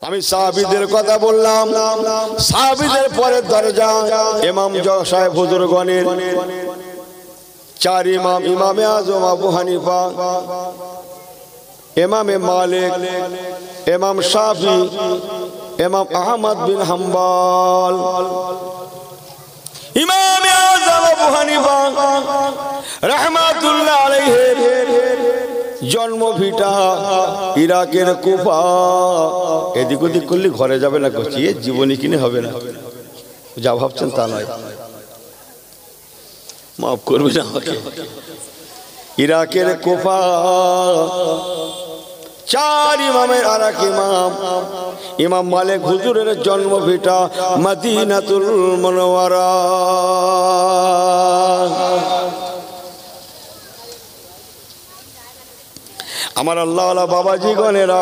আমি সাহাবীদের কথা বললাম, সাহাবীদের পরের দরজা ইমাম সাহেব হুজুরগণের চার ইমাম, ইমামে আজম আবু হানিফা, ইমামে মালিক, ইমাম শাফি, ইমাম আহমদ বিন হাম্বল। ইমামে আজম আবু হানিফা রাহমাতুল্লাহ আলাইহি জন্ম ভিটা ইরাকের কুফা। এদিক ওদিক করলে ঘরে যাবে না, করছি জীবনী কিনে হবে না, যা ভাবছেন তা নয়, মাফ করবে না আমাকে। ইরাকের কুফা চার ইমামের আর এক ইমাম, ইমাম মালিক হুজুরের জন্ম ভিটা মদিনাতুল মুনাওয়ারা। আমার আল্লাহ বাবাজি গণেরা,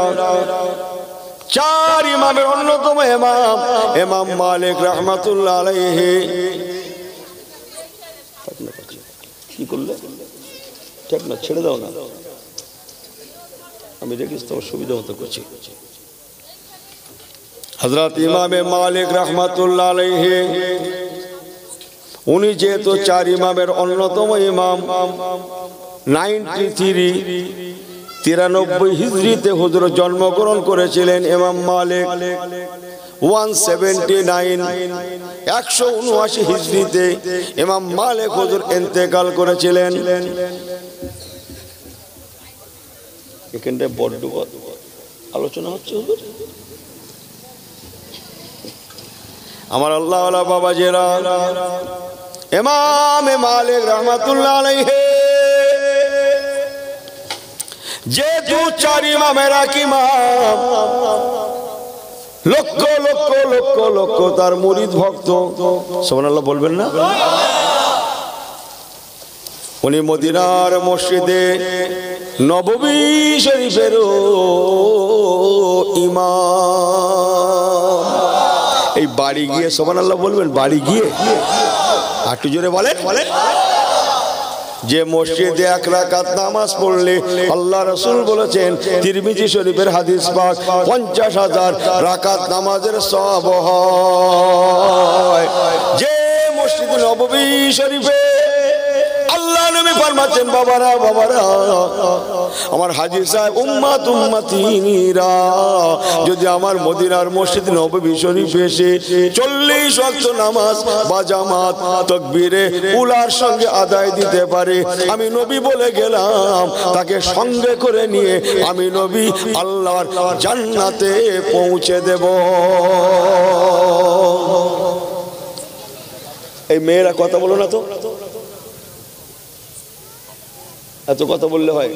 চার ইমামের অন্যতম ইমাম ইমাম মালিক রাহমাতুল্লাহ আলাইহি। কি করলে ঠিক না, ছেড়ে দাও না, আমি দেখিস তোমার সুবিধা মতো করছি। হযরত ইমামে মালিক রাহমাতুল্লাহ আলাইহি উনি যেহেতু চার ইমামের অন্যতম ইমাম, 93 হিজরিতে হুজুর জন্মগ্রহণ করেছিলেন। ইমাম মালিক 179 হিজরিতে ইমাম মালিক হুজুর ইন্তেকাল করেছিলেন। এখানটায় বড্ড আলোচনা হচ্ছে হুজুর। আমার আল্লাহ বাবাজেরা, ইমাম মালিক রাহমাতুল্লাহ আলাইহি যেহেতু চার ইমামের এক ইমাম, লক্ষ লক্ষ লক্ষ লক্ষ তার মুরিদ ভক্ত, সুবহানাল্লাহ বলবেন না? উনি মদিনার মসজিদে নববী শরীফের ইমাম। এই বাড়ি গিয়ে সুবহানাল্লাহ বলবেন, বাড়ি গিয়ে একটু জোরে বলেন। যে মসজিদে এক রাকাত নামাজ পড়লে আল্লাহ রাসূল বলেছেন, তিরমিজি শরীফের হাদিস পাক, 50,000 রাকাত নামাজের সওয়াব হয়। যে মসজিদে নববী শরীফে আল্লাহ নবী ফরমাচ্ছেন, বাবারা বাবারা, আমার হাজী সাহেব উম্মাত উম্মতিরা যদি আমার মদিনার মসজিদ নববী শরীফে এসে 40 ওয়াক্ত নামাজ বা জামাত তাকবীরে উলার সঙ্গে আদায় দিতে পারে, আমি নবী বলে গেলাম তাকে সঙ্গে করে নিয়ে আমি নবী আল্লাহর জান্নাতে পৌঁছে দেব। এই মেয়েরা কথা বলো না তো, এত কথা বললে হয়?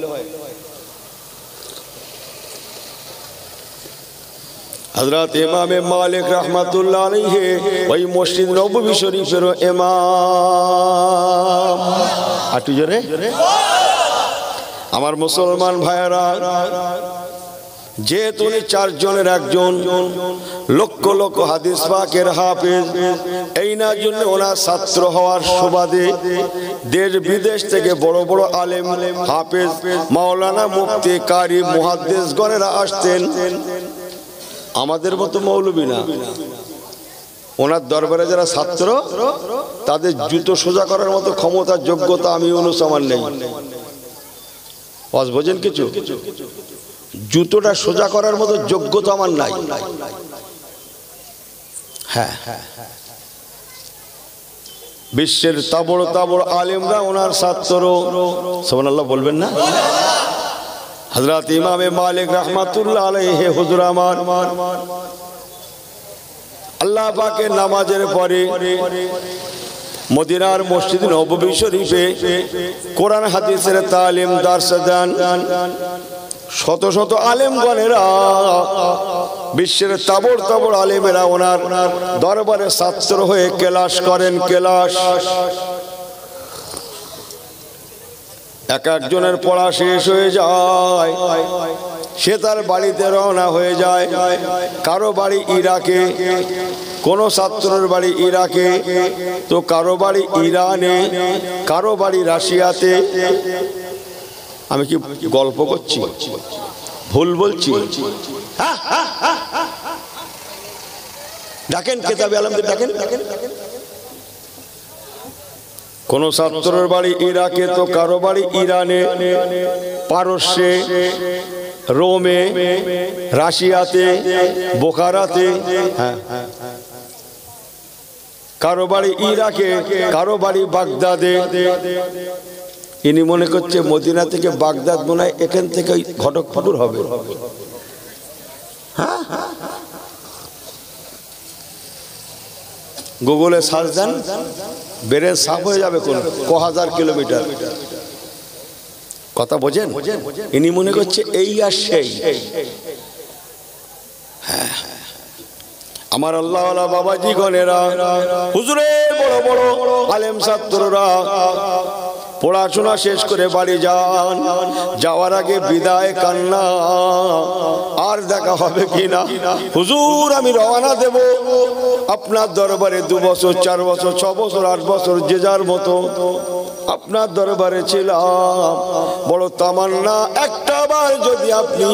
হযরত ইমামে মালিক রাহমাতুল্লাহ আলাইহি ওই মসজিদ নববী শরীফের ইমাম। আটু জোরে আমার মুসলমান ভাইয়েরা, যেহেতু উনি চারজনের একজন, লক্ষ লক্ষ হাদিস পাকের হাফেজ, এই না জন্য ওনার ছাত্র হওয়ার সুবাদে দেশ বিদেশ থেকে বড় বড় আলেম হাফেজ মাওলানা মুফতি কারি মুহাদ্দিস গণেরা আসতেন। আমাদের মতো মৌলবী না, ওনার দরবারে যারা ছাত্র তাদের জুতো সোজা করার মতো ক্ষমতা যোগ্যতা আমি আমার নেই। বোঝেন কিছু? জুতোটা সোজা করার মতো যোগ্যতা আমার নাই। হ্যাঁ, বিশ্বের তাবড় তাবড় আলেমরা ওনার ছাত্র, সুবহানাল্লাহ বলবেন না? হযরত ইমামে মালিক রাহমাতুল্লাহ আলাইহি হুজুর আমার আল্লাহ পাকের নামাজের পরে মদিনার মসজিদ নববী শরীফে কোরআন হাদিসের তালিম দার্স দেন। শত শত আলেমগণেরা, বিশ্বের তাবড় তাবড় আলেমেরা ওনার দরবারে ছাত্র হয়ে ক্লাস করেন। ক্লাস এক একজনের পড়া শেষ হয়ে যায়, সে তার বাড়িতে রওনা হয়ে যায়। কারো বাড়ি ইরাকে, কোন ছাত্রের বাড়ি ইরাকে, তো কারো বাড়ি ইরানে, কারো বাড়ি রাশিয়াতে। আমি কি গল্প করছি? ভুল বলছি? ডাকেন কেতাবে আলমদের ডাকেন। কোন ছাত্রের বাড়ি ইরাকে তো কারো বাড়ি ইরানে, পারস্যে, রোমে, রাশিয়াতে, বোখারাতে, হ্যাঁ কারো বাড়ি ইরাকে, কারো বাড়ি বাগদাদে। ইনি মনে করছে মদিনা থেকে বাগদাদ মনে হয় এখান থেকে ঘটকপুকুর হবে। গুগলে সার্চ দেন, ব্রেন সাফ হয়ে যাবে ক হাজার কিলোমিটার। কথা বোঝেন? ইনি মনে করছে এই আর সেই। হ্যাঁ আমার আল্লাহ বাবাজি গণেরা, হুজুরের বড় বড় আলেম ছাত্ররা পড়াশোনা শেষ করে বাড়ি যান, যাওয়ার আগে বিদায় কান্না, আর দেখা হবে কিনা। হুজুর আমি রওনা দেব আপনার দরবারে 2 বছর 4 বছর 6 বছর 8 বছর যে যার মতো আপনার দরবারে ছিলাম, বড় তামান্না একটা বার যদি আপনি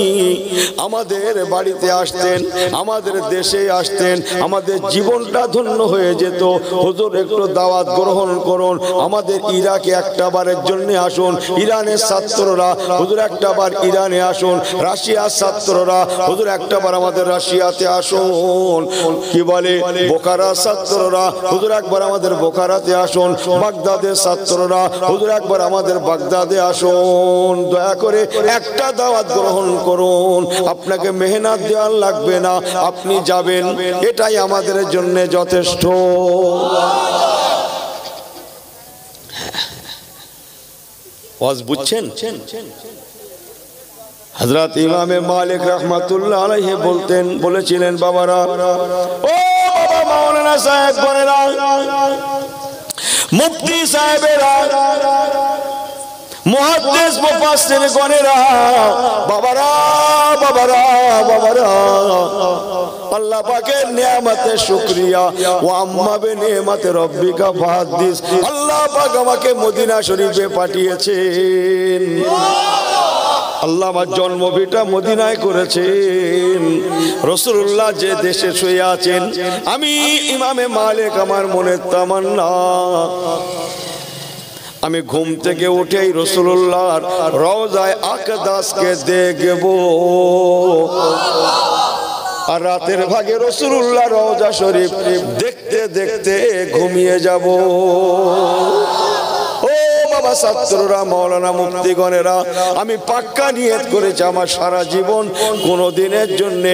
আমাদের বাড়িতে আসতেন, আমাদের দেশে আসতেন, আমাদের জীবনটা ধন্য হয়ে যেত। হুজুর একটু দাওয়াত গ্রহণ করুন, আমাদের ইরাকে একটা বারের জন্য আসুন। ইরানের ছাত্ররা হুজুর একটা বার ইরানে আসুন, রাশিয়ার ছাত্ররা হুজুর একটা বার আমাদের রাশিয়াতে আসুন। কি বলে বোখারার ছাত্ররা হুজুর একবার আমাদের বোখারাতে আসুন, বাগদাদের ছাত্ররা হুজুর একবার আমাদের বাগদাদে আসুন। দয়া করে একটা দাওয়াত গ্রহণ করুন, আপনাকে মেহনত দেওয়ার লাগবে না, আপনি যাবেন, এটাই আমাদের জন্য যথেষ্ট। ওয়াজ বুঝছেন? হযরত ইমামে মালিক রাহমাতুল্লাহ আলাইহি বলেছিলেন বাবারা, ও বাবা মাওলানা সাহেব বোনেরা, মুফতি সাহেবেরা, মুহাদ্দিস মুফাসসির গণেরা, বাবারা বাবারা বাবারা, আল্লাহ পাকের নিয়ামতে শুকরিয়া, ওয়া আম্মা বিনিয়ামতি রাব্বিকা ফাহাদ্দিস। আল্লাহ পাক আমাকে মদিনা শরীফে পাঠিয়েছেন। আল্লাহ আমার জন্মভিটা মদিনায় করেছেন। রাসূলুল্লাহ যে দেশে শুয়ে আছেন, আমি ইমামে মালিক আমার মনের তামান্না আমি ঘুম থেকে উঠেই রাসূলুল্লাহর রওজায়ে আকদাসকে দেখব, আর রাতের ভাগে রাসূলুল্লাহ রওজা শরীফ দেখতে দেখতে ঘুমিয়ে যাব। বাবা ছাত্ররা, মাওলানা মুফতিগণেরা, আমি পাক্কা নিয়ত করেছি আমার সারা জীবন কোনদিনের জন্য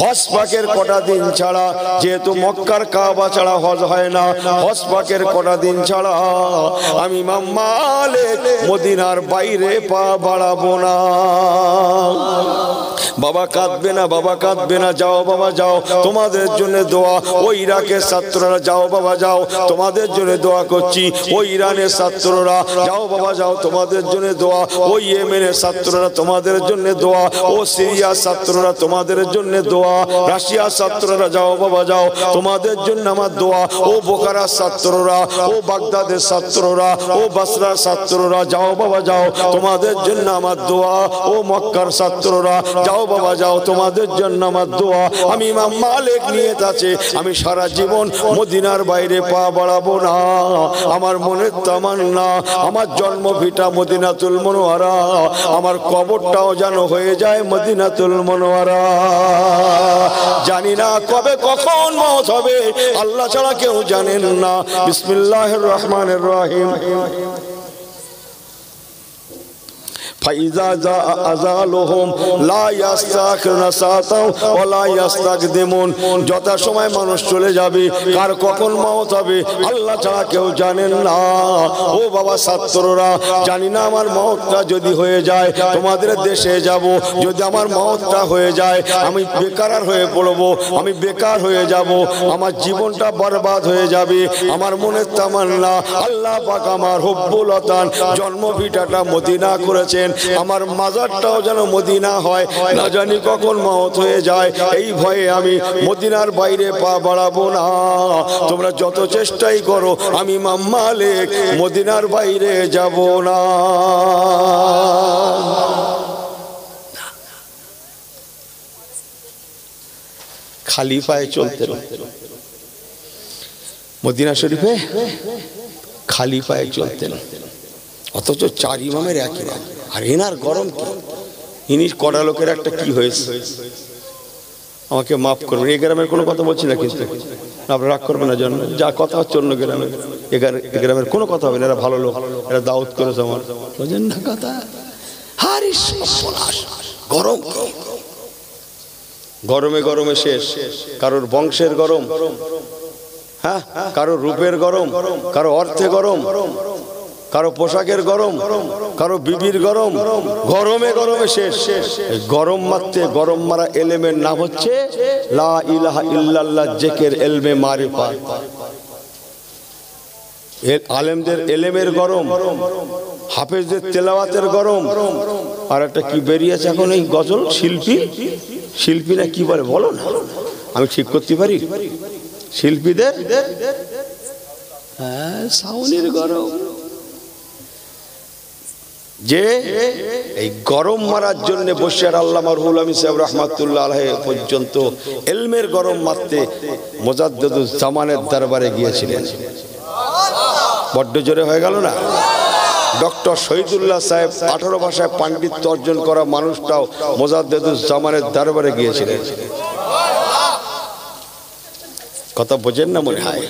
হজ পাকের কটা দিন ছাড়া, যেহেতু মক্কার কাবা ছাড়া হজ হয় না, হজ পাকের কটা দিন ছাড়া আমি ইমাম মালিক মদিনার বাইরে পা বাড়াবো না। বাবা কাঁদবে না, বাবা কাঁদবে না, যাও বাবা যাও, তোমাদের জন্য দোয়া। ওই ইরাকের ছাত্ররা যাও বাবা যাও, তোমাদের জন্য দোয়া করছি। ওই ইরানের ছাত্ররা যাও বাবা যাও, তোমাদের জন্য দোয়া। ওই ইয়েমেনের ছাত্ররা তোমাদের জন্য দোয়া। ও সিরিয়ার ছাত্ররা তোমাদের জন্য দোয়া। রাশিয়ার ছাত্ররা যাও বাবা যাও, তোমাদের জন্য আমার দোয়া। ও বোখারার ছাত্ররা, ও বাগদাদের ছাত্ররা, ও বাসরার ছাত্ররা যাও বাবা যাও, তোমাদের জন্য আমার দোয়া। ও মক্কার ছাত্ররা যাও বাবা যাও, তোমাদের জন্য আমার দোয়া। আমি ইমাম মালিক নিয়ত আছে আমি সারা জীবন মদিনার বাইরে পা বাড়াবো না। আমার মনের তামান্না আমার জন্মভিটা মদিনাতুল মুনওয়ারা, আমার কবরটাও যেন হয়ে যায় মদিনাতুল মুনওয়ারা। জানি না কবে কখন মওত হবে, আল্লাহ ছাড়া কেউ জানেন না। বিসমিল্লাহির রহমানির রহিম। ফাইজা জা আজালুহুম লা ইস্তাখিরুনা সাআতাও ওয়া লা ইস্তাকদিমুন। যথা সময় মানুষ চলে যাবে, কার কখন মওত হবে আল্লাহ ছাড়া কেউ জানেন না। ও বাবা ছাত্ররা, জানি না আমার মওতটা যদি হয়ে যায় তোমাদের দেশে যাব, যদি আমার মওতটা হয়ে যায় আমি বেকার হয়ে পড়ব, আমি বেকার হয়ে যাব, আমার জীবনটা বরবাদ হয়ে যাবে। আমার মনের তামান্না আল্লাহ পাক আমার হুব্বুল ওয়াতান জন্মভিটাটা মদিনা করেছেন, আমার মাজারটাও যেন মদিনা হয়। না জানি কখন মওত হয়ে যায়, এই ভয়ে আমি মদিনার বাইরে পা বাড়াবো না। তোমরা যত চেষ্টাই করো আমি ইমাম মালিক মদিনার বাইরে যাব না। খালি পায়ে চলতেন। মদিনা শরীফে খালি পায়ে চলতেন, অথচ 4 ইমামের একই নাম। আর এনার গরম কি, ইনি কড়া লোকের একটা কি হয়েছে, আমাকে মাফ করবেন, এই গ্রামের কোনো কথা বলছি না, কিন্তু আপনারা রাগ করবেন না, জন্য যা কথা হচ্ছে অন্য গ্রামের, এ গ্রামের কোনো কথা হবে না, এরা ভালো লোক, এরা দাওয়াত করেছে আমার, বোঝেন না কথা। গরম, গরমে গরমে শেষ, কারোর বংশের গরম, হ্যাঁ, কারো রূপের গরম, কারো অর্থে গরম, কারো পোশাকের গরম, কারো বিবির গরম, গরমে গরমে শেষ। গরম মারতে গরম মারা এলেমের নাম হচ্ছে লা ইলাহা ইল্লাল্লাহ, জিকির ইলমে মারিফাত। আলেমদের এলেমের গরম, হাফেজদের তেলাওয়াতের গরম। আর একটা কি বেরিয়েছে এখন এই গজল শিল্পী, শিল্পী না কি বলে বলো না, আমি ঠিক করতে পারি, শিল্পীদের সাউনের গরম। যে এই গরম মারার জন্য বসির আল্লামা রুহুল আমিন সাহেব রহমাতুল্লাহ আলাইহি পর্যন্ত ইলমের গরম মারতে মুজাদ্দিদুজ জামানের দরবারে গিয়েছিলেন। বড্ড জোরে হয়ে গেল না? ডক্টর শহীদুল্লাহ সাহেব 18 ভাষায় পাণ্ডিত্য অর্জন করা মানুষটাও মুজাদ্দিদুজ জামানের দরবারে গিয়েছিলেন। কথা বোঝেন না মনে হয়?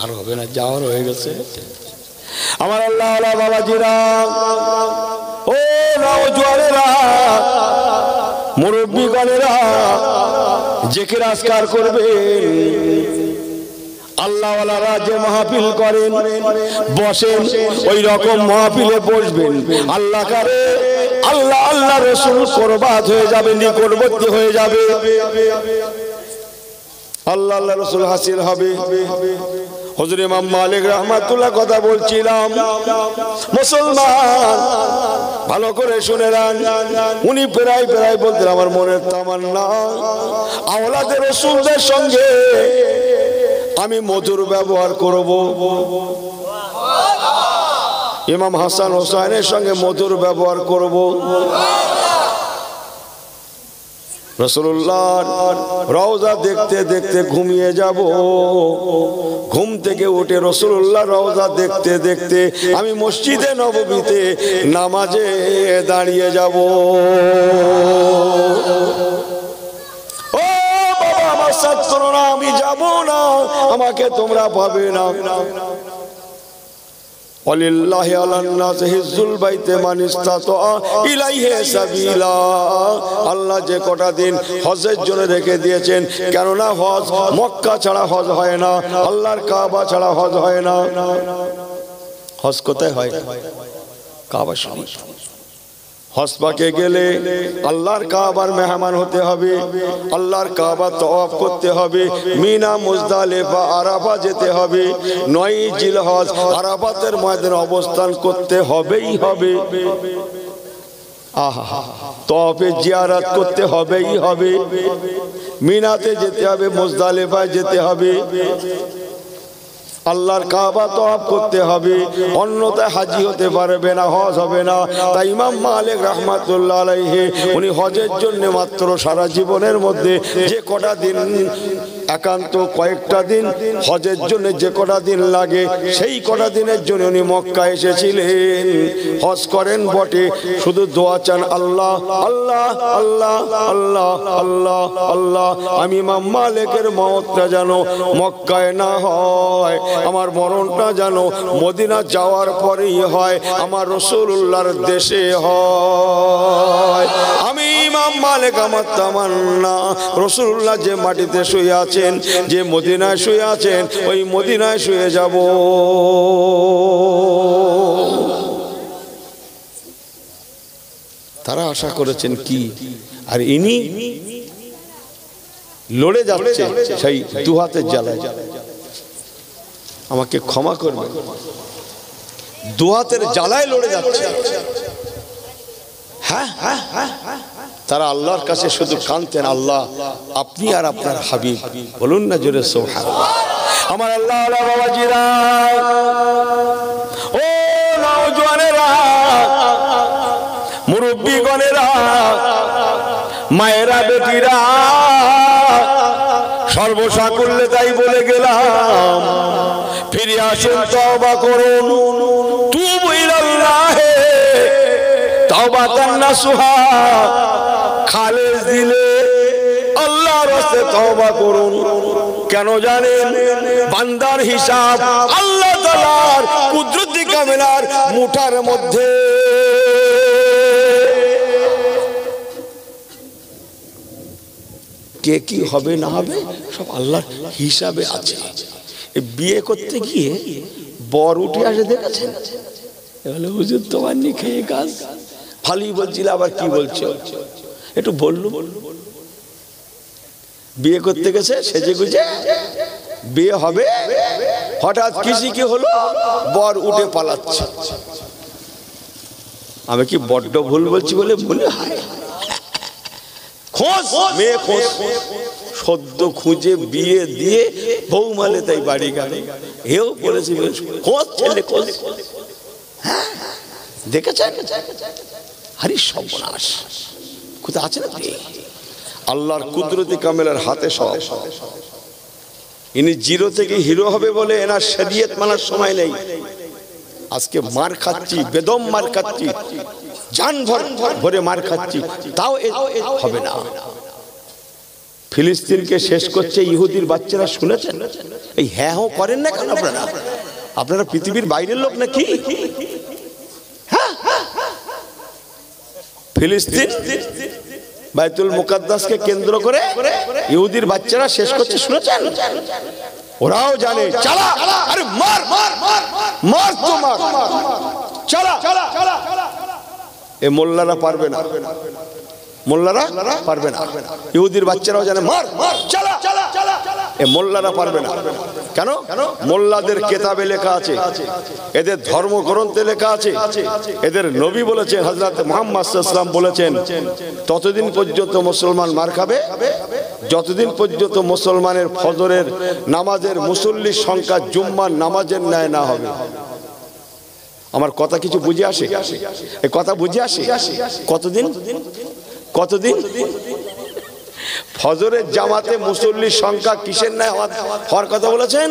আর হবে না, যাওয়ার হয়ে গেছে। আমার আল্লাহ আল্লাহ বাবাজিরা, ও নওজোয়ানেরা, মুরব্বীগণেরা, জিকির আজকার করবেন। আল্লাহওয়ালারা যে মাহফিল করেন, বসেন, ওই রকম মাহফিলে বসবেন। আল্লাহ কারে আল্লাহ আল্লাহ রাসূল কুরবাত হয়ে যাবে, নিকটবর্তী হয়ে যাবে, আল্লাহ আল্লাহ রাসূল হাসিল হবে। হুজুর ইমাম মালিক রাহমাতুল্লাহ কথা বলছিলাম, মুসলমান ভালো করে শুনে নেন। উনি প্রায় প্রায় বলতেন, আমার মনের তামান্না আওলাদে রাসূলদের সঙ্গে আমি মধুর ব্যবহার করব, ইমাম হাসান হোসেনের সঙ্গে মধুর ব্যবহার করব। রাসূলুল্লাহর রওজা দেখতে দেখতে ঘুমিয়ে যাব, ঘুম থেকে উঠে রাসূলুল্লাহর রওজা দেখতে দেখতে আমি মসজিদে নববীতে নামাজে দাঁড়িয়ে যাব। ও বাবা, আমার সাথ করো না, আমি যাব না, আমাকে তোমরা পাবে না। ওয়ালিল্লাহি আলান নাস হিজ্জুল বাইতি মান ইসতাতা ইলাইহি সাবিলা। আল্লাহ যে কটা দিন হজের জন্য রেখে দিয়েছেন, কেননা হজ মক্কা ছাড়া হজ হয় না, আল্লাহর কাবা ছাড়া হজ হয় না। হজ কোথায় হয়? কাবা শরীফ। হজ পাকে গেলে আল্লাহর কাবার মেহমান হতে হবে, আল্লাহর কাবা তওয়াফ করতে হবে, মিনা মুজদালিফা আরাফা যেতে হবে, 9 জিলহজ আরাফাতের ময়দানে অবস্থান করতে হবেই হবে। আহা, তওয়াফে জিয়ারত করতে হবেই হবে, মিনাতে যেতে হবে, মুজদালিফায় যেতে হবে, আল্লাহর কাবা তওয়াফ করতে হবে, অন্যথায় হাজি হতে পারবে না, হজ হবে না। তাই ইমাম মালিক রাহমাতুল্লাহ আলাইহি উনি হজের জন্য মাত্র সারা জীবনের মধ্যে যে কটা দিন, একান্ত কয়েকটা দিন হজের জন্য যে কটা দিন লাগে, সেই কটা দিনের জন্য উনি মক্কা এসেছিলেন। হজ করেন বটে, শুধু দোয়া চান, আল্লাহ আল্লাহ আল্লাহ আল্লাহ আল্লাহ আল্লাহ, আমি ইমাম মালিকের মওতটা যেন মক্কায় না হয়, আমার মরণটা যেন মদিনা যাওয়ার পরেই হয়, আমার রাসূলুল্লাহর দেশে হয়। আমি ইমাম মালিক, আমার তামান্না রাসূলুল্লাহ যে মাটিতে শুয়ে আছেন, যে মদিনায় শুয়ে আছেন, ওই মদিনায় শুয়ে যাব। তারা আশা করেছেন কি, আর ইনি লড়ে যাচ্ছে সেই দুহাতের জ্বালায়। আমাকে ক্ষমা করবে, দুহাতের জ্বালায় লড়ে যাচ্ছে। হ্যাঁ, তারা আল্লাহর কাছে শুধু কাঁদতেন, আল্লাহ আপনি আর আপনার হাবিব, বলুন না জোরে সুবহানাল্লাহ। আমার আল্লাহ আল্লাহ বাবাজিরা, ও নওজোয়ানেরা, মুরব্বীগণেরা, মায়েরা বেটিরা সর্বসাকুল্যে তাই বলে গেলাম, ফিরে আসেন, তওবা করুন, তুবু ইলাল্লাহি তাওবাতান নাসুহা, খালেস দিলে আল্লাহর রাস্তে তওবা করুন। কেন জানেন? বান্দার হিসাব আল্লাহ তাআলার কুদরতি কামেলার মুঠার মধ্যে। কে কি হবে না হবে সব আল্লাহর হিসাবে আছে। বিয়ে করতে গিয়ে বর উঠে আসে, দেখেছেন? বলে হুজুর তোমার নি খেয়ে কাজ ভালোই বলছিল, আবার কি বলছো একটু বললু। বিয়ে করতে গেছে সেজে গুজে, বিয়ে হবে, হঠাৎ কিসি কি হলো, বর উঠে পালাচ্ছে। আমি কি বড্ড ভুল বলছি বলে বলে খোঁজ, মেয়ে খোঁজ, সদ্য খুঁজে বিয়ে দিয়ে বউ মালে তাই বাড়ি গেল। এও বলেছি খোঁজ, ছেলে খোঁজ। দেখেছেন? আরে সর্বনাশ, কোথায় আছে না? আল্লাহর কুদরতি কামেলার হাতে সব। ইনি জিরো থেকে হিরো হবে বলে এনার শরীয়ত মানার সময় নেই। আজকে মার খাচ্ছি, বেদম মার খাচ্ছি, জান ভরে মার খাচ্ছি, তাও হবে না। ফিলিস্তিনকে শেষ করছে ইহুদির বাচ্চারা, শুনেছেন? এই হ্যাঁ হো করেন না কেন আপনারা? আপনারা পৃথিবীর বাইরের লোক নাকি? ফিলিস্তিন বাইতুল মুকাদ্দাসকে কেন্দ্র করে ইহুদির বাচ্চারা শেষ করছে, শুনেছেন? ওরাও জানে, চালা, আরে মার মার তো মার, চালা। এ মোল্লারা পারবে না, মোল্লারা পারবে না। ইহুদির বাচ্চারাও জানে, মার চালা, এ মোল্লারা পারবে না। কেন? মোল্লাদের কেতাবে লেখা আছে, এদের ধর্মগ্রন্থে লেখা আছে, এদের নবী বলেছেন, হযরত মুহাম্মদ সাল্লাল্লাহু আলাইহি ওয়াসাল্লাম বলেছেন, ততদিন পর্যন্ত মুসলমান মার খাবে যতদিন পর্যন্ত মুসলমানের ফজরের নামাজের মুসল্লির সংখ্যা জুম্মার নামাজের ন্যায় না হবে। আমার কথা কিছু বুঝে আসে? এই কথা বুঝে আসে? কতদিন ফজরের জামাতে মুসল্লির সংখ্যা কিসের ন্যায় হওয়ার কথা বলেছেন?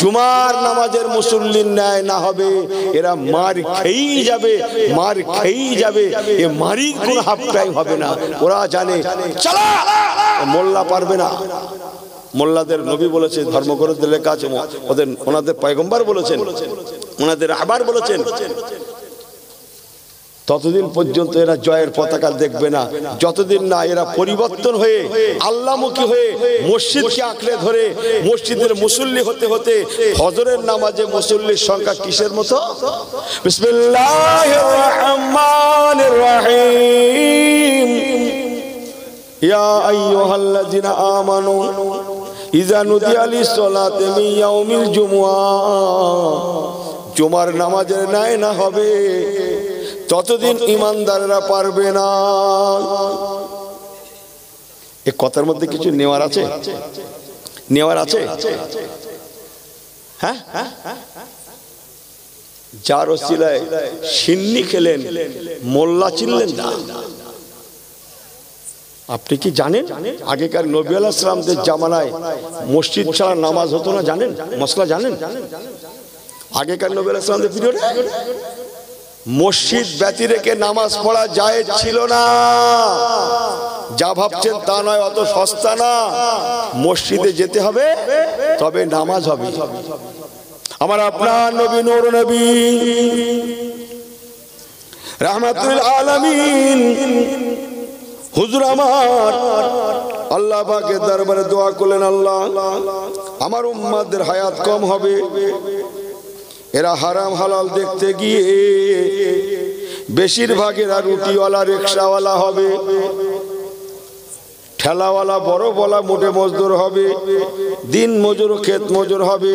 জুমার নামাজের মুসল্লির ন্যায় না হবে। এরা মার খেয়েই যাবে, মার খেয়েই যাবে, এ মারি কোন হাফ টাইম হবে না। ওরা জানে, চালা, মোল্লা পারবে না। মোল্লাদের নবী বলেছে, ধর্মগ্রন্থে লেখা আছে, ওনাদের পয়গম্বর বলেছেন, ওনাদের আবার বলেছেন, ততদিন পর্যন্ত এরা জয়ের পতাকা দেখবে না, যতদিন না এরা পরিবর্তন হয়ে আল্লাহমুখী হয়ে মসজিদকে আঁকড়ে ধরে মসজিদের মুসল্লি হতে হতে ফজরের নামাজে মুসল্লির সংখ্যা কিসের মতো? বিসমিল্লাহির রহমানির রহিম। ইয়া আইয়ুহাল্লাযিনা আমানু ইযা নুদিয়া লিস-সালাতি মিন ইয়াউমিল জুমআ, জুমার নামাজের ন্যায় না হবে ততদিন ইমানদাররা পারবে না। এই কথার মধ্যে কিছু নেওয়ার আছে, নেওয়ার আছে। হ্যাঁ, যার ওসিলায় সিন্নি খেলেন, মোল্লা চিনলেন না। আপনি কি জানেন আগেকার নবী আলাইহিস সালামদের জামানায় মসজিদ ছাড়া নামাজ হতো না? জানেন মশলা? জানেন আগেকার নবী আলাইহিস সালামদের পিরিয়ডে মসজিদ ব্যতি রেখে নামাজ পড়া জায়েজ ছিল না। যা ভাবছেন তা নয়, অত সস্তা না। মসজিদে যেতে হবে, তবে নামাজ হবে। আমার আপনার নবী, নূর নবী, রাহমাতুল আলামিন হুজুর আমার আল্লাহ পাকের দরবারে দোয়া করলেন, আল্লাহ আমার উম্মতদের হায়াত কম হবে, এরা হারাম হালাল দেখতে গিয়ে বেশিরভাগেরা রুটিওয়ালা, রিকশাওয়ালা হবে, ঠেলাওয়ালা, বড় বলা মোটে মজদুর হবে, দিন মজুর, ক্ষেত মজুর হবে।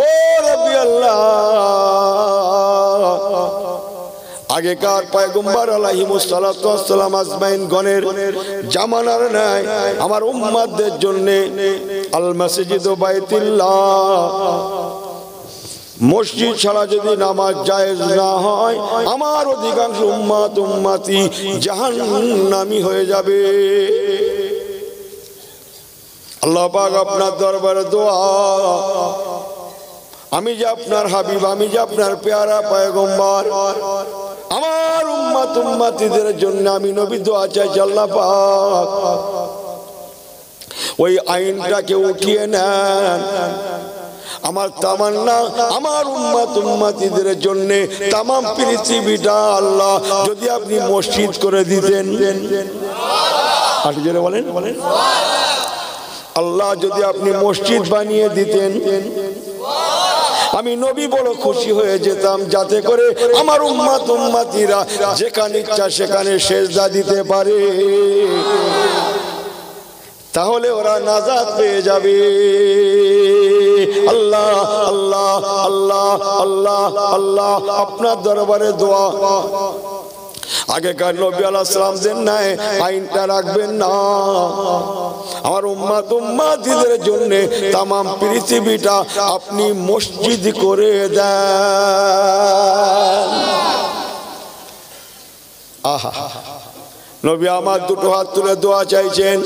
ও রব্বি আল্লাহ, আগেকার পয়গম্বর আলাইহিমুস সালাতু ওয়াস সালাম আজমাইন গণের জামানার নাই আমার উম্মতদের জন্য আল মসজিদু বাইতুল্লাহ মসজিদ ছাড়া যদি নামাজ জায়েজ না হয় আমার অধিকাংশ উম্মতি জাহান্নামী হয়ে যাবে। আল্লাহ পাক আপনার দরবারে দোয়া, আমি যে আপনার হাবিব, আমি যে আপনার পেয়ারা পয়গম্বর, আমার উম্মতিদের জন্য আমি নবী দোয়া চাইছি আল্লাহ পাক ওই আইনটাকে উঠিয়ে নেন। আমার তামান্না আমার উম্মতিদের জন্য তামাম পৃথিবীটা আল্লাহ যদি আপনি মসজিদ করে দিতেন, আর জোরে বলেন আল্লাহ যদি আপনি মসজিদ বানিয়ে দিতেন, আমি নবী বড় খুশি হয়ে যেতাম, যাতে করে আমার উম্মতিরা যেখানে ইচ্ছা সেখানে সেজদা দিতে পারে, তাহলে ওরা নাজাত পেয়ে যাবে। আল্লাহ আল্লাহ আল্লাহ আল্লাহ আল্লাহ আপনার দরবারে দোয়া, আগেকার নবী আলাইহিস সালাম দেন নাই আইনটা রাখবেন না, আমার উম্মতিদের জন্য তামাম পৃথিবীটা আপনি মসজিদ করে দেন। আহা, নবী আমার দুটো হাত তুলে দোয়া চাইছেন।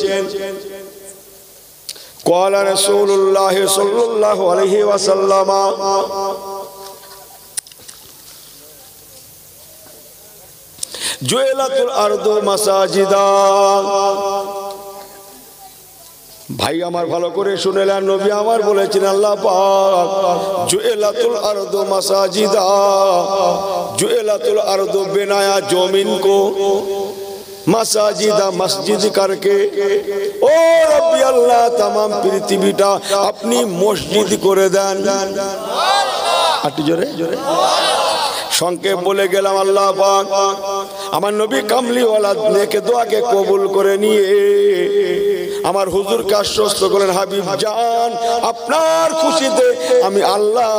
قال رسول الله صلى الله عليه وسلم জুয়েলাতুল আরদু মাসাজিদা। ভাই আমার ভালো করে শুনেলেন, নবী আমার বলেছেন আল্লাহ পাক জুয়েলাতুল আরদু মাসাজিদা, জুয়েলাতুল আরদু বেনায়া জমিন को मसाजिदा मस्जिद करके ओ रब्बी अल्लाह तमाम पृथ्वीटा अपनी मस्जिद करे देन। आटू जोरे जोरे संक्षेप बोले गेलाम आल्लाह पाक आमार नबी कामलीवाला नेके दोयाके कबुल करे निये आमार हुजूरके आश्वस्त करलेन, हाबिब जान आपनार खुशिते आमी आल्लाह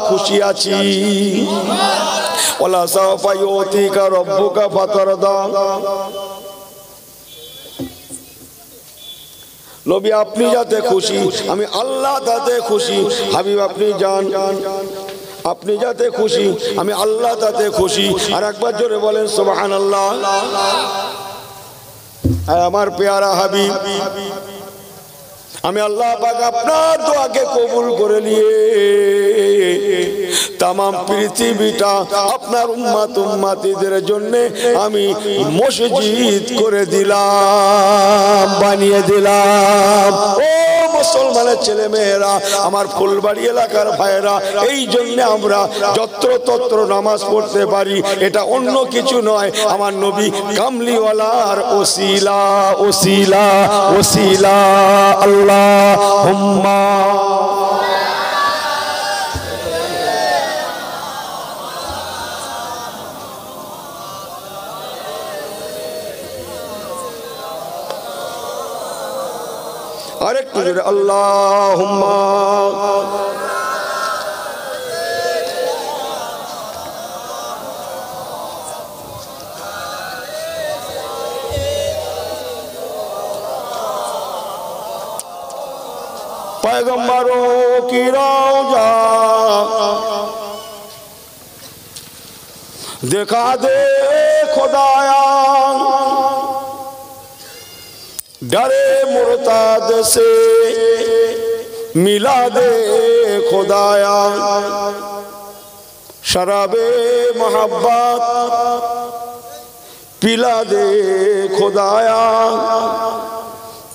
खुशी आछि। ওয়ালা সাওফা ইউতিকা রাব্বুকা ফাতারদা। নবী আপনি যাতে খুশি আমি আল্লাহ তাতে খুশি, হাবিব আপনি জান আপনি যাতে খুশি আমি আল্লাহ তাতে খুশি। আর একবার জোরে বলেন সুবহানাল্লাহ। আমার পেয়ারা হাবিব আমি আল্লাহ পাক আপনার দোয়াকে কবুল করে নিয়ে तमाम পৃথিবীটা আপনার উম্মতিদের জন্য আমি মসজিদ করে দিলাম, বানিয়ে দিলাম। ও মুসলমানের ছেলে মেয়েরা, আমার ফুলবাড়ি এলাকার ভাইয়েরা, এই জন্য আমরা যত্র তত্র নামাজ পড়তে পারি, এটা অন্য কিছু নয়, আমার নবী কামলিওয়ালার ওসিলা ওসিলা ওসিলা। আল্লাহুম্মা আরেকটু জোরে আল্লাহুম্মা। पैगंबरों की रौजा दिखा दे खुदाया, डरे मुर्ताद से मिला दे खुदाया, शराबे मोहब्बत पिला दे खुदाया,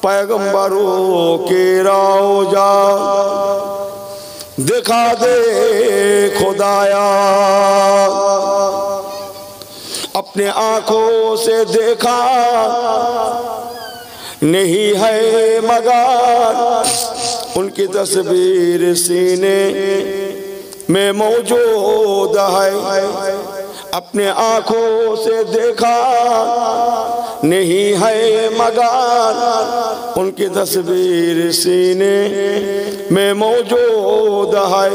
पैगंबरों के रौजा दिखा दे खुदाया। अपने आँखों से देखा नहीं है मगर उनकी तस्वीर सीने में मौजूद है। अपने आँखों से देखा नहीं है मगर उनकी तस्वीर सीने में मौजूद है।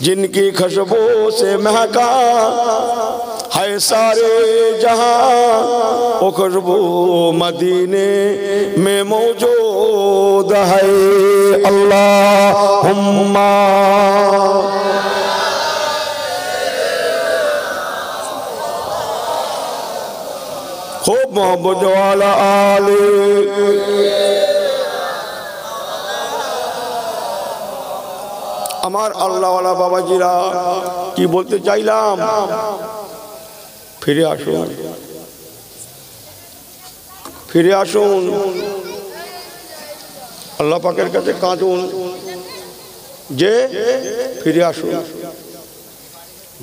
जिनकी खुशबू से महका है सारे जहां ओ खुशबू मदीने में मौजूद है। अल्लाहुम्मा खूब मोहब्बत वाला आले। আমার আল্লাহওয়ালা বাবাজিরা কি বলতে চাইলাম, ফিরে আসুন, ফিরে আসুন, আল্লাহ পাকের কাছে কাঁদুন যে ফিরে আসুন।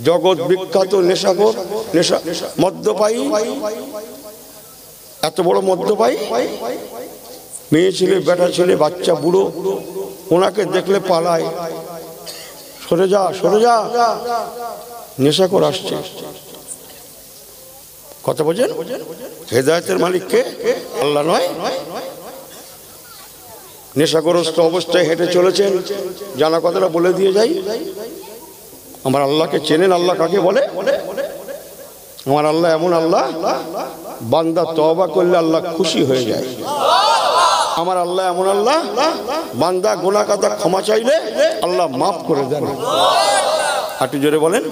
জগৎ বিখ্যাত নেশাখোর, নেশা মদ্যপায়ী, এত বড় মদ্যপায়ী, মেয়ে ছেলে, বেটা ছেলে, বাচ্চা, বুড়ো, ওনাকে দেখলে পালায়, সরে যা, সরে যা, নেশাখোর আসছে। কথা বোঝেন? হেদায়েতের মালিক কে? আল্লাহ নয়? নেশাগ্রস্ত অবস্থায় হেঁটে চলেছেন, জানা কথাটা বলে দিয়ে যাই। আমার আল্লাহকে চেনেন? আল্লাহ কাকে বলে? আমার আল্লাহ এমন আল্লাহ, বান্দা তওবা করলে আল্লাহ খুশি হয়ে যায়। আমার আল্লাহ এমন আল্লাহ, বান্দা গুনাহ খাতা ক্ষমা চাইলে আল্লাহ মাফ করে দেন। একটু জোরে বলেন।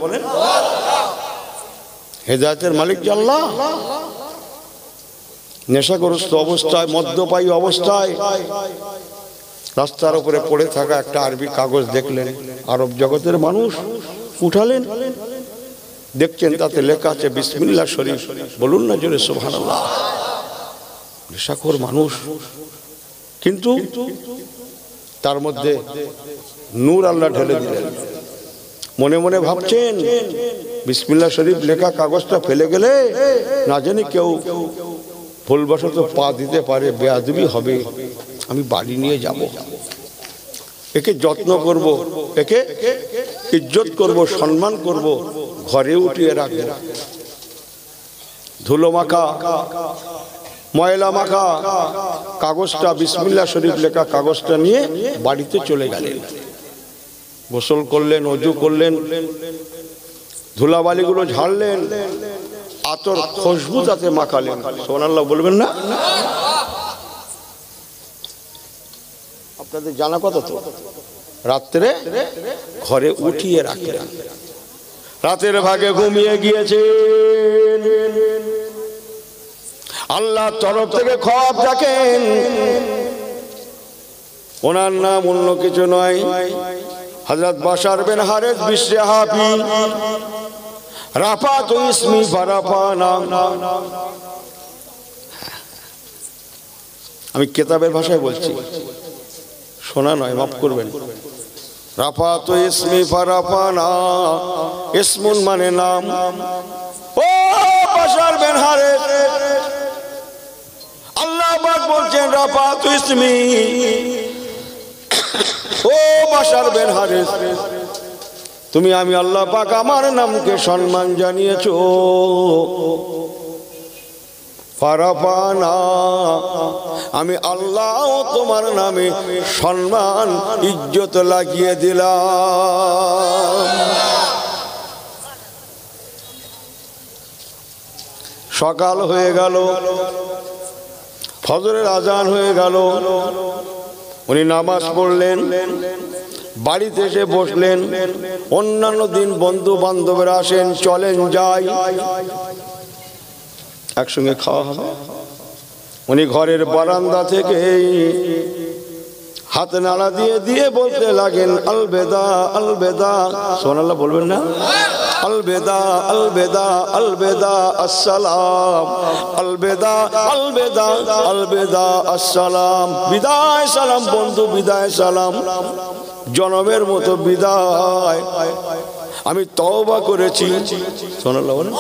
হেদায়েতের মালিক যে আল্লাহ। নেশাগ্রস্ত অবস্থায়, মদ্যপায়ী অবস্থায় রাস্তার উপরে পড়ে থাকা একটা আরবি কাগজ দেখলেন, আরব জগতের মানুষ, উঠালেন, দেখছেন তাতে লেখা আছে বিসমিল্লাহ শরীফ। বলুন না জোরে সুবহানাল্লাহ। নেশাখোর মানুষ, কিন্তু তার মধ্যে নূর আল্লাহ ঢেলে দিলেন। মনে মনে ভাবছেন বিসমিল্লাহ শরীফ লেখা কাগজটা ফেলে গেলে না জানি কেউ ভুলবশত পা দিতে পারে, বেয়াদবি হবে, আমি বাড়ি নিয়ে যাব, একে যত্ন করব, একে ইজ্জত করব, সম্মান করব, ঘরে উঠিয়ে রাখব। ধুলো মাখা, ময়লা মাখা কাগজটা, বিসমিল্লাহ শরীফ লেখা কাগজটা নিয়ে বাড়িতে চলে গেলেন। গোসল করলেন, ওযু করলেন, ধুলাবালিগুলো ঝাড়লেন, আতর খুশবু তাতে মাখালেন। সুবহানাল্লাহ বলবেন না? আপনাদের জানা কথা তো, রাত্রে ঘরে উঠিয়ে রাখলেন। রাতের ভাগে ঘুমিয়ে গিয়েছেন, আল্লাহর তরফ থেকে খবর দেখেন। ওনার নাম অন্য কিছু নয়, হযরত বাশার বিন হারিস বিশহাবি, রাফাতু ইসমি ফারাফানা। আমি কিতাবের ভাষায় বলছি, শোনা নয়, মাফ করবেন। রাফাতু ইসমি ফারাফানা, ইসমুন মানে নাম। ও বাশার বিন হারিস, আল্লাহ পাক বলছেন রাফাতু ইসমি, ও বাশার বিন হারিস, তুমি আমি আল্লাহ পাক আমার নামকে সম্মান জানিয়েছো। ফারাফানা, আমি আল্লাহ তোমার নামে সম্মান ইজ্জত লাগিয়ে দিলাম। সকাল হয়ে গেল, ফজরের আজান হয়ে গেল, উনি নামাজ পড়লেন, বাড়িতে এসে বসলেন। অন্যান্য দিন বন্ধু বান্ধবরা আসেন, চলেন যাই, একসঙ্গে খাওয়া হবে। উনি ঘরের বারান্দা থেকে হাত নাড়া দিয়ে দিয়ে বলতে লাগেন আলবেদা আলবেদা। সুবহানাল্লাহ বলবেন না? আলবেদা আলবেদা আলবেদা আসসালাম, আলবেদা আলবেদা আলবেদা আসসালাম। বিদায় সালাম বন্ধু, বিদায় সালাম, জনমের মতো বিদায়। আমি তওবা করেছি, সুবহানাল্লাহ বলেন।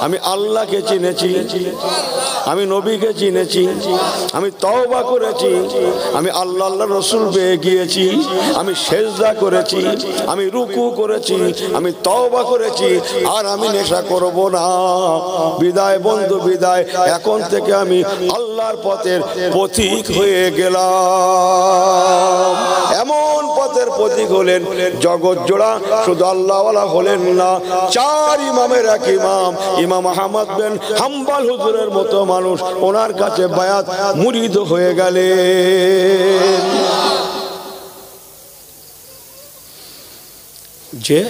আমি আল্লাহকে চিনেছি, আমি নবীকে চিনেছি, আমি তওবা করেছি, আমি আল্লাহ আল্লাহ রসুল পেয়ে গিয়েছি, আমি সেজদা করেছি, আমি রুকু করেছি, আমি তওবা করেছি, আর আমি নেশা করব না। বিদায় বন্ধু বিদায়, এখন থেকে আমি আল্লাহর পথের পথিক হয়ে গেলাম। এমন পথে মহব্বতের প্রতীক হলেন, জগৎ জোড়া শুধু আল্লাহওয়ালা হলেন না, 4 ইমামের এক ইমাম, ইমাম আহমদ বিন হাম্বল হুজুরের মতো মানুষ ওনার কাছে বায়াত মুরিদ হয়ে গেলেন। যে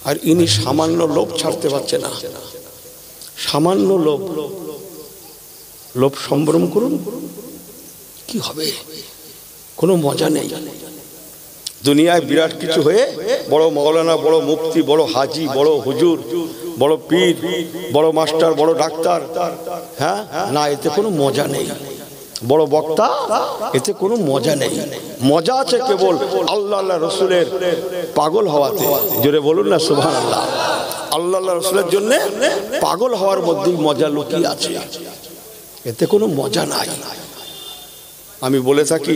আর ইনি সামান্য লোভ ছাড়তে পারছে না, সামান্য লোভ সম্ভ্রম করুন, কি হবে? কোনো মজা নেই। দুনিয়ায় বিরাট কিছু হয়ে বড় মৌলানা, বড় মুফতি, বড় হাজি, বড় হুজুর, বড় পীর, বড় মাস্টার, বড় ডাক্তার, হ্যাঁ না, এতে কোনো মজা নেই। বড় বক্তা, এতে কোনো মজা নেই। মজা আছে কেবল আল্লাহ আল্লাহ রসুলের পাগল হওয়াতে। জোরে বলুন না সুবহানাল্লাহ। আল্লাহ আল্লাহ রসুলের জন্য পাগল হওয়ার মধ্যেই মজা লুকিয়ে আছে, এতে কোনো মজা নাই। আমি বলে থাকি,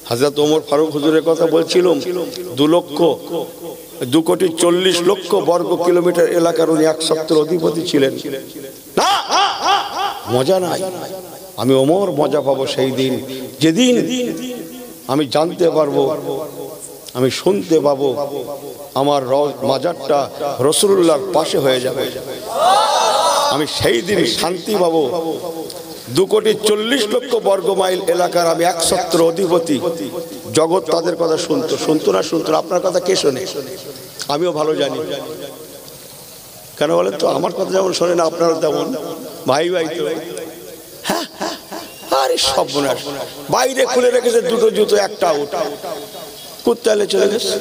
হযরত ওমর ফারুক হুজুরের কথা বলছিলাম, 2,40,00,000 বর্গ কিলোমিটার এলাকার উনি 1 সপ্তাহের অধিপতি ছিলেন। না, মজা নাই। আমি ওমর মজা পাবো সেই দিন, যেদিন আমি জানতে পারবো, আমি শুনতে পাবো আমার মাজারটা রাসূলুল্লাহর পাশে হয়ে যাবে। আমি সেই দিন শান্তি পাবো। 2,40,00,000 বর্গ মাইল এলাকার আমি 1 সপ্তাহের অধিপতি। জগৎ তাদের কথা শুনতো না। আপনার কথা কে শোনে? আমিও ভালো জানি। কেন বলেন তো? আমার কথা যেমন শোনে না, আপনারা তেমন ভাই তো। হ্যাঁ, আরে সর্বনাশ, বাইরে খুলে রেখেছে 2টো জুতো, একটা আউট, কুত্তালে চলে গেছে,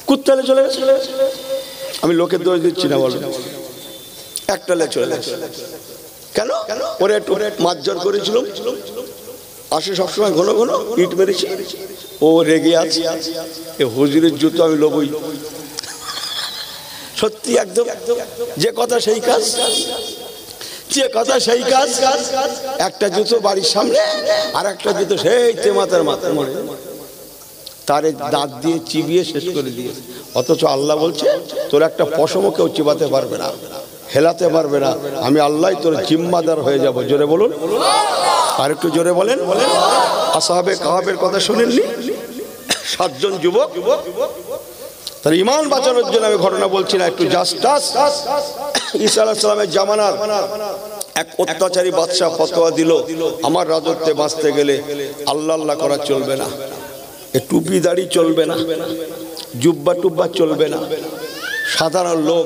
কুত্তালে চলে গেছে। আমি লোকের দোষ দিচ্ছি না, বলো, একটালে চলে গেছে। কেন? ওরে একটু মারধর করেছিল, আসে সবসময় ঘন ঘন, ইট মেরেছে, ও রেগে আছে। এ হুজুরের জুতো আমি লবই। সত্যি একদম যে কথা সেই কাজ, যে কথা সেই কাজ। একটা জুতো বাড়ির সামনে, আর একটা জুতো সেই তেমাতার মাথার মনে, তারে দাঁত দিয়ে চিবিয়ে শেষ করে দিয়ে। অথচ আল্লাহ বলছে, তোর একটা পশমও কেউ চিবাতে পারবে না, হেলাতে পারবে না, আমি আল্লাহ তোর জিম্মাদার হয়ে যাব। জোরে বলুন, আর একটু জোরে বলেন। আসহাবে কাহাবের কথা শুনেননি? 7 জন যুবক, তার ঈমান বাঁচানোর জন্য, আমি ঘটনা বলছি না, একটু জাস্টাস। ঈসা আলাইহিস সালামের জামানার এক অত্যাচারী বাদশা ফতোয়া দিল, আমার রাজত্বে বাঁচতে গেলে আল্লাহ আল্লাহ করা চলবে না, এ টুপি দাড়ি চলবে না, জুব্বা টুব্বা চলবে না। সাধারণ লোক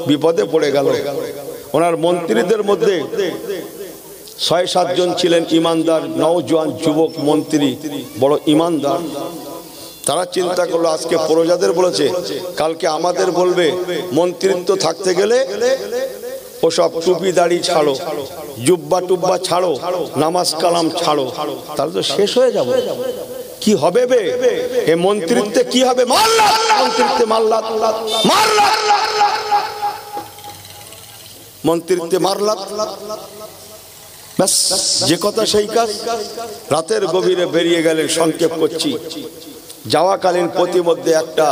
বিপদে পড়ে গেল। ওনার মন্ত্রীদের মধ্যে 6-7 জন ছিলেন ইমানদার, নওজোয়ান যুবক মন্ত্রী, বড় ইমানদার। তারা চিন্তা করলো, আজকে প্রজাদের বলেছে, কালকে আমাদের বলবে, মন্ত্রিত্ব থাকতে গেলে ওসব টুপি দাড়ি ছাড়ো, জুব্বা টুব্বা ছাড়ো, নামাজ কালাম ছাড়ো, তাহলে তো শেষ হয়ে যাবে। কি হবে বে? এ মন্ত্রিত্বে কি হবে? মারলাত, মন্ত্রিত্বে মারলাত, মারলাত, মন্ত্রিত্বে মারলাত। ব্যাস, যে কথা সেই কাজ। রাতের গভীরে বেরিয়ে গেলেন, সংক্ষেপ করছি। যাওয়াকালীন প্রতিমধ্যে একটা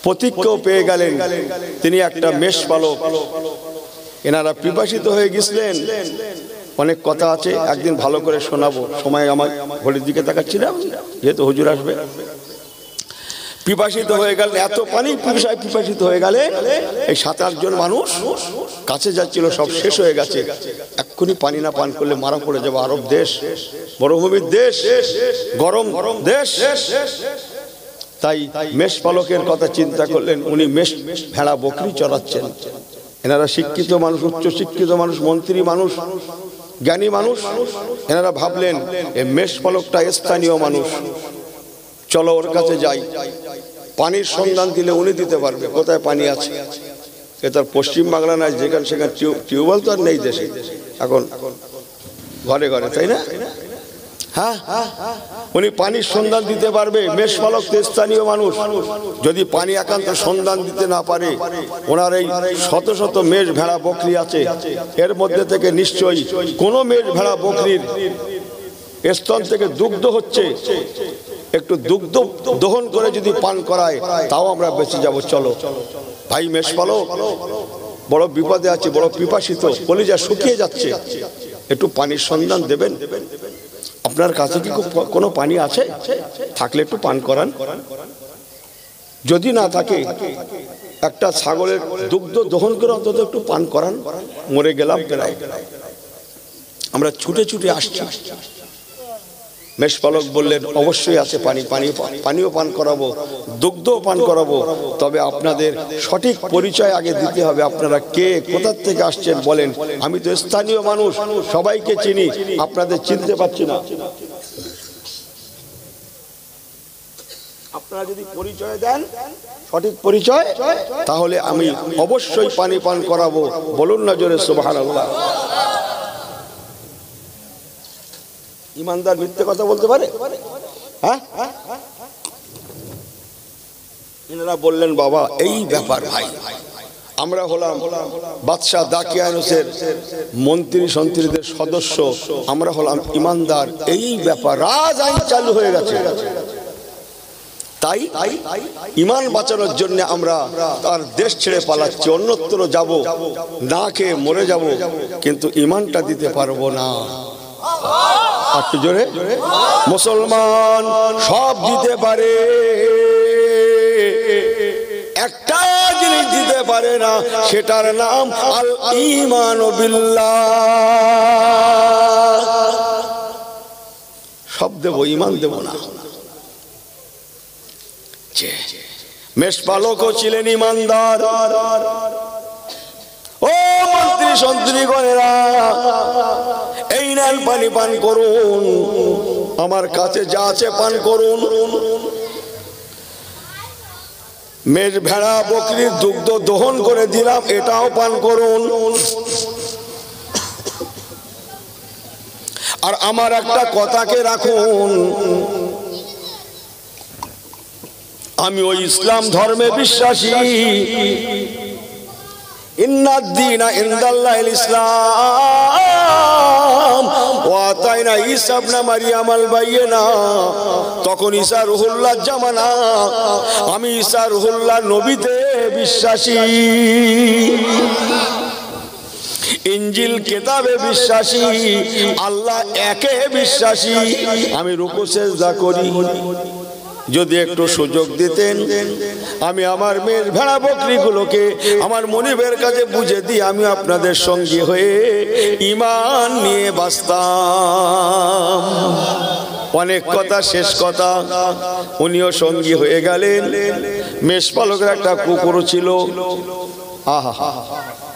প্রতীককেও পেয়ে গেলেন, তিনি একটা মেষপালক। এনারা পিপাসিত হয়ে গেছিলেন। অনেক কথা আছে, একদিন ভালো করে শোনাবো, সময় আমার ঘড়ির দিকে তাকাচ্ছিলাম, যেহেতু হুজুর আসবে। পিপাসিত হয়ে গেলেন, এত পানি পিপাসায় পিপাসিত হয়ে গেলে, এই 7-8 জন মানুষ কাছে যাচ্ছিল, সব শেষ হয়ে গেছে। এক্ষুনি পানি না পান করলে মারা পড়ে যাবে। আরব দেশ, মরুভূমির দেশ, গরম দেশ। তাই মেষপালকের কথা চিন্তা করলেন। উনি মেষ, ভেড়া, বকরি চড়াচ্ছেন। এনারা শিক্ষিত মানুষ, উচ্চ শিক্ষিত মানুষ, মন্ত্রী মানুষ, জ্ঞানী মানুষ। এনারা ভাবলেন, এই মেষপালকটা স্থানীয় মানুষ, চলো ওর কাছে যাই, পানির সন্ধান দিলে উনি দিতে পারবে কোথায় পানি আছে। এ তার পশ্চিম বাংলা নয়, যেখানে সেখানে টিউবওয়েল তো আর নেই দেশে, এখন ঘরে ঘরে, তাই না? হ্যাঁ, উনি পানির সন্ধান দিতে পারবে। মেষপালক স্থানীয় মানুষ, যদি পানি একান্ত সন্ধান দিতে না পারে, ওনার এই শত শত মেষ, ভেড়া, বকরি আছে, এর মধ্যে থেকে নিশ্চয়ই কোনো মেষ, ভেড়া, বকরির স্তন থেকে দুগ্ধ হচ্ছে, একটু দুগ্ধ দহন করে যদি পান করায়, তাও আমরা বেঁচে যাব। চলো ভাই মেষপালক, বড় বিপদে আছে, বড় পিপাসিত, কলিজা শুকিয়ে যাচ্ছে, একটু পানির সন্ধান দেবেন? আপনার কাছে কি কোনো পানি আছে? থাকলে একটু পান করান। যদি না থাকে একটা ছাগলের দুগ্ধ দহন করে অন্তত একটু পান করান। মরে গেলাম প্রায়, আমরা ছুটে ছুটে আসছি। মেষপালক বললেন অবশ্যই আছে পানি, পানিও পান করাবো, দুগ্ধও পান করাবো, তবে আপনাদের সঠিক পরিচয় আগে দিতে হবে। আপনারা কে, কোথা থেকে আসছেন বলেন। আমি তো স্থানীয় মানুষ, সবাইকে চিনি, আপনাদের চিনতে পারছি না। আপনারা যদি পরিচয় দেন, সঠিক পরিচয়, তাহলে আমি অবশ্যই পানি পান করাবো। বলুন না জোরে সুবহানাল্লাহ। ইমানদার মিথ্যে কথা বলতে পারে? হ্যাঁ, এনারা বললেন বাবা এই ব্যাপার ভাই, আমরা হলাম বাদশাহ দাকিয়ানুসের মন্ত্রী সন্ত্রীদের সদস্য, আমরা হলাম ইমানদার, এই ব্যাপার রাজ আইন চালু হয়ে গেছে। তাই ইমান বাঁচানোর জন্য আমরা তার দেশ ছেড়ে পালাচ্ছি, অন্যত্র যাব, না খেয়ে মরে যাব, কিন্তু ইমানটা দিতে পারবো না। একটু জোরে। মুসলমান সব দিতে পারে, একটা জিনিস দিতে পারে না, সেটার নাম আল ঈমান বিল্লাহ। সব দেব, ইমান দেব না। মেষপালকও ছিলেন ইমানদার। ও মন্ত্রী সন্ত্রীগণেরা, এই নেন পানি পান করুন, আমার কাছে যা আছে পান করুন। মেষ ভেড়া বকরির দুগ্ধ দহন করে দিলাম, এটাও পান করুন। আর আমার একটা কথাকে রাখুন, আমি ওই ইসলাম ধর্মে বিশ্বাসী। ইন্নাদ-দীনা ইনদাল্লাহিল ইসলাম ওয়া আতাইনা ঈসা ইবনে মারইয়ামাল বাইয়িনা। তখন ঈসা রুহুল্লাহর জামানা, আমি ঈসা রুহুল্লাহ নবীতে বিশ্বাসী, ইনজিল কিতাবে বিশ্বাসী, আল্লাহ একে বিশ্বাসী। আমি রুকু সিজদা করি। যদি একটু সুযোগ দিতেন, আমি আমার মেয়ের ভেড়া বকরিগুলোকে আমার মনিবের কাছে বুঝে দিয়ে আমি আপনাদের সঙ্গী হয়ে ঈমান নিয়ে বাঁচতাম। অনেক কথা, শেষ কথা, উনিও সঙ্গী হয়ে গেলেন। মেষপালকের একটা কুকুর ছিল। আহা,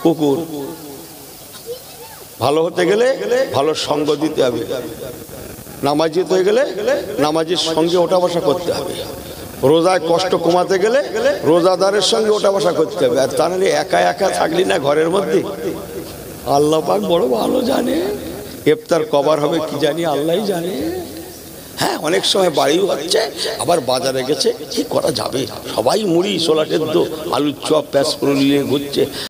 কুকুর ভালো হতে গেলে ভালো সঙ্গ দিতে হবে। নামাজি হয়ে গেলে নামাজির সঙ্গে ওঠা বসা করতে হবে। রোজায় কষ্ট কমাতে গেলে রোজাদারের সঙ্গে ওঠা বসা করতে হবে। আর তা নাহলে একা একা থাকলি না ঘরের মধ্যে, আল্লাহ পাক বড় ভালো জানে ইফতার কবার হবে কি জানি, আল্লাহই জানে। হ্যাঁ, অনেক সময় বাড়িও হচ্ছে, আবার বাজারে গেছে, কি করা যাবে, সবাই মুড়ি ছোলা সেদ্ধ আলুর চপ প্যাঁচ করে নিয়ে ঘুরছে।